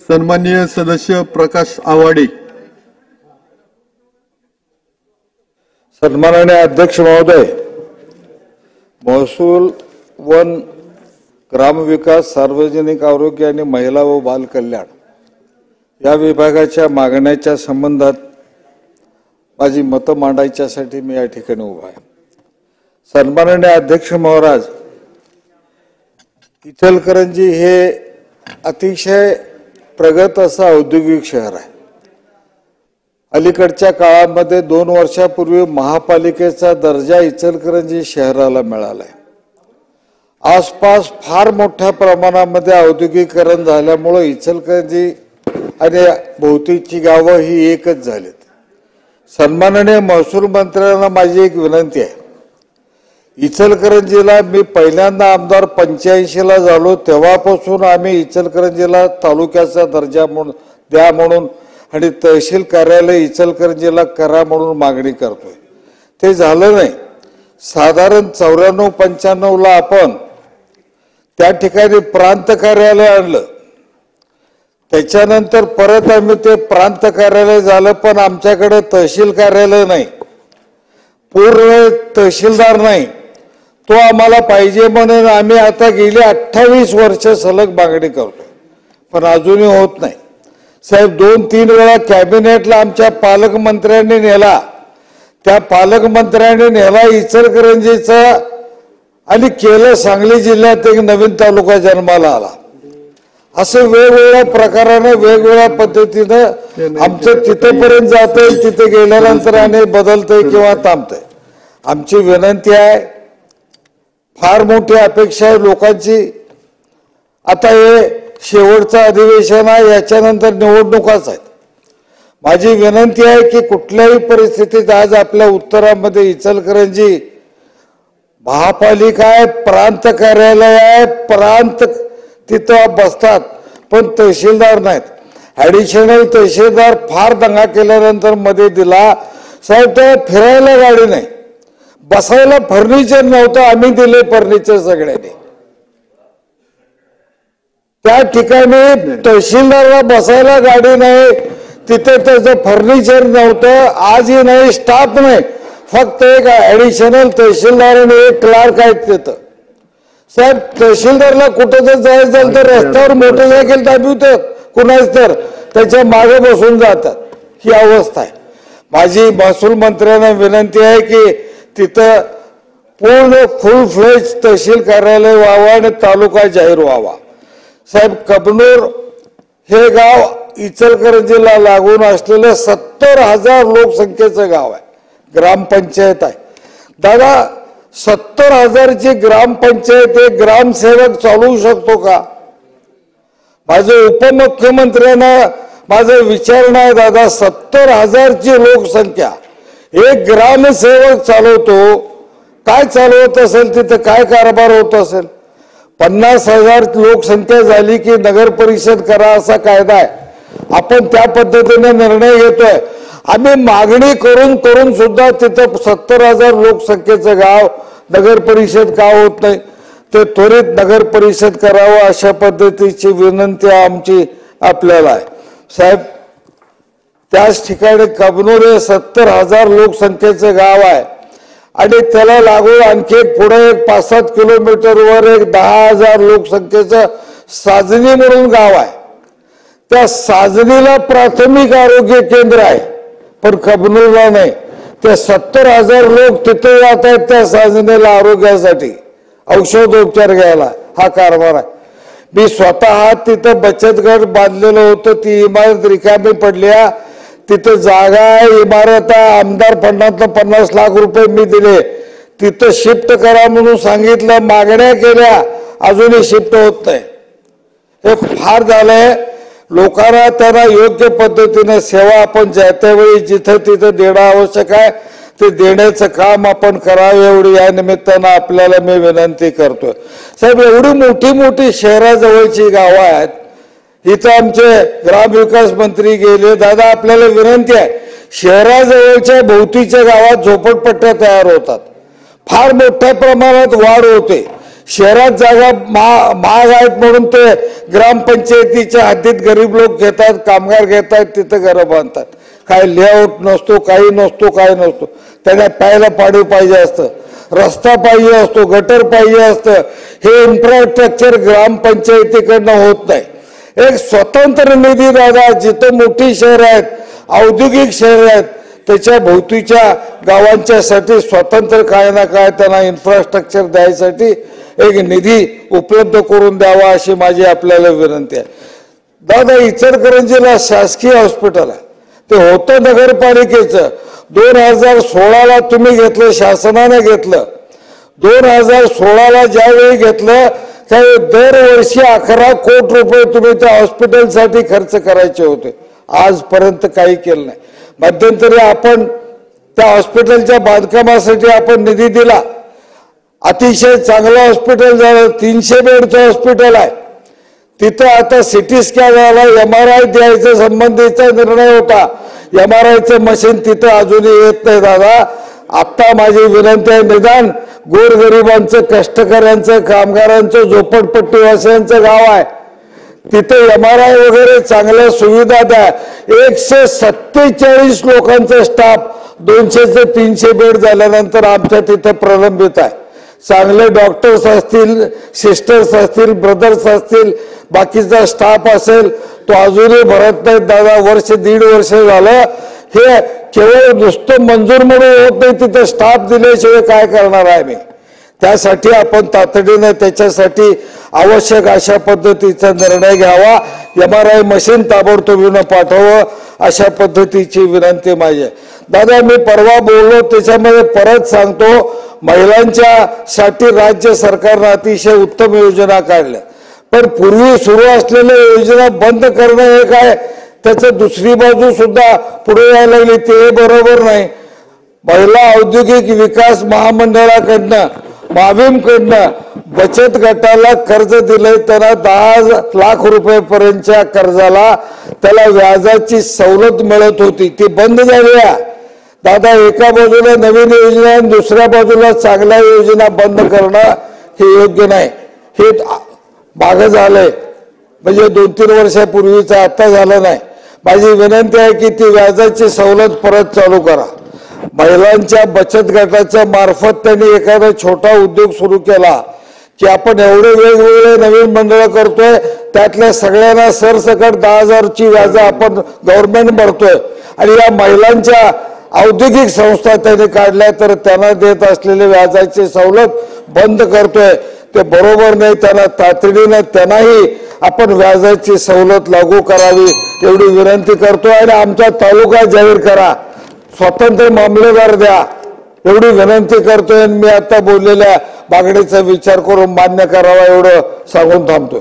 सन्माननीय सदस्य प्रकाश आवाडे। सन्माननीय अध्यक्ष महोदय, महसूल, वन, ग्रामविकास, सार्वजनिक आरोग्य आणि महिला व बाल कल्याण या विभागाच्या मागण्याच्या संबंधात माझी मतं मांडायच्यासाठी मी या ठिकाणी उभा आहे। सन्माननीय अध्यक्ष महाराज, इचलकरंजी हे अतिशय प्रगत असं औद्योगिक शहर आहे। अलीकडच्या काळामध्ये 2 वर्षापूर्वी महापालिकेचा दर्जा इचलकरंजी शहराला मिळाला आहे। आसपास फार मोठ्या प्रमाणामध्ये औद्योगिकरण झाल्यामुळे इचलकरंजी आणि भोवतीची गावं ही एकच झालीत। सन्माननीय महसूल मंत्र्यांना माझी एक विनंती आहे, इचलकरंजीला मी पहिल्यांदा आमदार 85 ला झालो तेव्हापासून आम्ही इचलकरंजीला तालुक्याचा दर्जा द्या म्हणून आणि तहसील कार्यालय इचलकरंजीला करा म्हणून मागणी करतोय। ते झालं नाही। साधारण 94-95 ला आपण त्या ठिकाणी प्रांत कार्यालय आणलं, त्याच्यानंतर परत आम्ही ते प्रांत कार्यालय झालं, पण आमच्याकडे तहसील कार्यालय नाही, पूर्ण तहसीलदार नाही। तो आम्हाला पाहिजे म्हणून आम्ही आता गेली 28 वर्ष सलग मागणी करतो, पण अजूनही होत नाही। साहेब, 2-3 वेळा कॅबिनेटला आमच्या पालकमंत्र्यांनी नेला, त्या पालकमंत्र्यांनी नेला इचलकरंजीचा आणि केलं सांगली जिल्ह्यात एक नवीन तालुका जन्माला आला। असं वेगवेगळ्या प्रकाराने वेगवेगळ्या पद्धतीनं आमचं तिथपर्यंत जातंय, तिथे गेल्यानंतर आणि बदलतंय किंवा थांबतंय। आमची विनंती आहे, फार मोठी अपेक्षा आहे लोकांची। आता हे शेवटचं अधिवेशन आहे, याच्यानंतर निवडणुकाच आहेत। माझी विनंती आहे की कुठल्याही परिस्थितीत आज आपल्या उत्तरामध्ये इचलकरंजी महापालिका आहे, प्रांत कार्यालय आहे, प्रांत तिथं बसतात, पण तहसीलदार नाहीत। ॲडिशनल तहसीलदार फार दंगा केल्यानंतर मध्ये दिला। साहेब, त्या फिरायला गाडी नाही, बसायला फर्निचर नव्हतं, आम्ही दिले फर्निचर सगळ्यांनी। त्या ठिकाणी तहसीलदारला बसायला गाडी नाही, तिथे त्याचं फर्निचर नव्हतं, आजही नाही, स्टाफ नाही, फक्त एक ॲडिशनल तहसीलदार आणि एक क्लार्क आहेत तिथं। साहेब, तहसीलदारला कुठं जर जायचं झालं तर रस्त्यावर मोटरसायकल दाबवतात, कुणाच तर त्याच्या मागे बसून जातात। ही अवस्था आहे। माझी महसूल मंत्र्यांना विनंती आहे की तिथं पूर्ण फुल फ्लेज तहसील कार्यालय व्हावं आणि तालुका जाहीर व्हावा। साहेब, कबनूर हे गाव इचलकरंजीला लागून असलेलं 70,000 लोकसंख्येचं गाव आहे, ग्रामपंचायत आहे। दादा, 70,000 ची ग्रामपंचायत एक ग्रामसेवक चालवू शकतो का? माझे उपमुख्यमंत्र्यांना माझं विचारणं आहे, दादा 70,000 ची लोकसंख्या एक ग्रामसेवक चालवतो, काय चालवत असेल, तिथे काय कारभार होत असेल? 50,000 लोकसंख्या झाली की नगर परिषद करा असा कायदा आहे, आपण त्या पद्धतीने निर्णय घेतोय। आम्ही मागणी करून करून सुद्धा तिथं 70,000 लोकसंख्येचं गाव नगर परिषद का होत नाही? ते त्वरित नगर परिषद करावं अशा पद्धतीची विनंती आमची आपल्याला आहे। साहेब, त्याच ठिकाणी कबनूर हे 70,000 लोकसंख्येचं गाव आहे आणि त्याला लागून आणखी पुढे एक 5-7 किलोमीटरवर एक 10,000 लोकसंख्येचं साजनी म्हणून गाव आहे। त्या साजनीला प्राथमिक आरोग्य केंद्र आहे, पण कबनूरला नाही। ते 70,000 लोक तिथे जात आहेत त्या साजनीला आरोग्यासाठी, औषधोपचार घ्यायला, हा कारभार आहे। मी स्वतः तिथं बचत गट बांधलेलं होतं, ती इमारत रिकामी पडल्या, तिथं जागा आहे, इमारत आहे, आमदार फंडातनं 50 लाख रुपये मी दिले, तिथं शिफ्ट करा म्हणून सांगितलं, मागण्या केल्या, अजूनही शिफ्ट होत नाही। हे फार झालंय। लोकांना त्यांना योग्य पद्धतीने सेवा आपण ज्या त्यावेळी जिथं तिथं देणं आवश्यक आहे, ते देण्याचं काम आपण करावं, एवढी या निमित्तानं आपल्याला मी विनंती करतोय। साहेब, एवढी मोठी मोठी शहराजवळची गावं आहेत, इथं आमचे ग्रामविकास मंत्री गेले। दादा, आपल्याला विनंती आहे, शहराजवळच्या भोवतीच्या गावात झोपडपट्ट्या तयार होतात, फार मोठ्या प्रमाणात वाढ होते। शहरात जागा महाग आहेत म्हणून ते ग्रामपंचायतीच्या हद्दीत गरीब लोक घेतात, कामगार घेतात, तिथं घरं बांधतात. काय लेआउट नसतो, काही नसतो, काय नसतो. त्यांना प्यायला पाणी पाहिजे असतं, रस्ता पाहिजे असतो, गटर पाहिजे असतं. हे इन्फ्रास्ट्रक्चर ग्रामपंचायतीकडनं होत नाही. एक स्वतंत्र निधी दादा, जिथं मोठी शहर आहेत, औद्योगिक शहर आहेत, त्याच्या भोवतीच्या गावांच्यासाठी स्वतंत्र काय ना काय त्यांना इन्फ्रास्ट्रक्चर द्यायसाठी एक निधी उपलब्ध करून द्यावा अशी माझी आपल्याला विनंती आहे. दादा, इचलकरंजीला शासकीय हॉस्पिटल आहे, ते होतं नगरपालिकेचं. 2016ला तुम्ही घेतलं, शासनाने घेतलं. 2016ला ज्यावेळी घेतलं त्यावेळी दरवर्षी 11 कोटी रुपये तुम्ही त्या हॉस्पिटलसाठी खर्च करायचे होते. आजपर्यंत काही केलं नाही. मध्यंतरी आपण त्या हॉस्पिटलच्या बांधकामासाठी आपण निधी दिला. अतिशय चांगलं हॉस्पिटल झालं, 300 बेडचं हॉस्पिटल आहे. तिथं आता सिटी स्कॅन झाला, MRI द्यायचा संबंधीचा निर्णय होता. MRIचं मशीन तिथं अजूनही येत नाही दादा. आता माझी विनंती आहे, निदान गोरगरिबांचं, कष्टकऱ्यांचं, कामगारांचं, झोपडपट्टीवासियांचं गाव आहे, तिथे MRI वगैरे चांगल्या सुविधा द्या. 147 लोकांचा स्टाफ 200 ते 300 बेड झाल्यानंतर आमच्या तिथे प्रलंबित आहे. चांगले डॉक्टर्स असतील, सिस्टर्स असतील, ब्रदर्स असतील, बाकीचा स्टाफ असेल, तो अजूनही भरत नाहीत दादा. वर्ष 1.5 वर्ष झालं. हे केवळ नुसतं मंजूर म्हणून होत नाही, तिथं स्टाफ दिल्याशिवाय काय करणार आहे मी. त्यासाठी आपण तातडीने त्याच्यासाठी आवश्यक अशा पद्धतीचा निर्णय घ्यावा. MRI मशीन ताबडतोबीनं पाठवावं अशा पद्धतीची विनंती माझी आहे. दादा, मी परवा बोललो, त्याच्यामध्ये परत सांगतो, महिलांच्या साठी राज्य सरकारनं अतिशय उत्तम योजना काढल्या. पण पूर्वी सुरू असलेल्या योजना बंद करणं हे काय, त्याचं दुसरी बाजू सुद्धा पुढे यायला लागली, ते बरोबर नाही. महिला औद्योगिक विकास महामंडळाकडनं, माविमकडनं बचत गटाला कर्ज दिलंय. त्यांना 10 लाख रुपयेपर्यंतच्या कर्जाला त्याला व्याजाची सवलत मिळत होती, ती बंद झाली आहे दादा. एका बाजूला नवीन योजना आणि दुसऱ्या बाजूला चांगल्या योजना बंद करणं हे योग्य नाही. हे मागं झालंय, म्हणजे 2-3 वर्षापूर्वीचं, आता झालं नाही. माझी विनंती आहे की ती व्याजाची सवलत परत चालू करा. महिलांच्या बचत गटाच्या मार्फत त्यांनी एखादा छोटा उद्योग सुरू केला की आपण एवढे वेगवेगळे नवीन मंडळ करतोय, त्यातल्या सगळ्यांना सरसकट 10,000ची व्याज आपण गव्हर्नमेंट भरतोय. आणि या महिलांच्या औद्योगिक संस्था त्यांनी काढल्या, तर त्यांना देत असलेले व्याजाची सवलत बंद करतोय. ते बरोबर नाही. त्यांना तातडीनं त्यांनाही आपण व्याजाची सवलत लागू करावी एवढी विनंती करतोय. आणि आमचा तालुका जाहीर करा, स्वतंत्र मामलेदार द्या एवढी विनंती करतोय. मी आता बोललेल्या मागणीचा विचार करून मान्य करावा एवढं सांगून थांबतोय.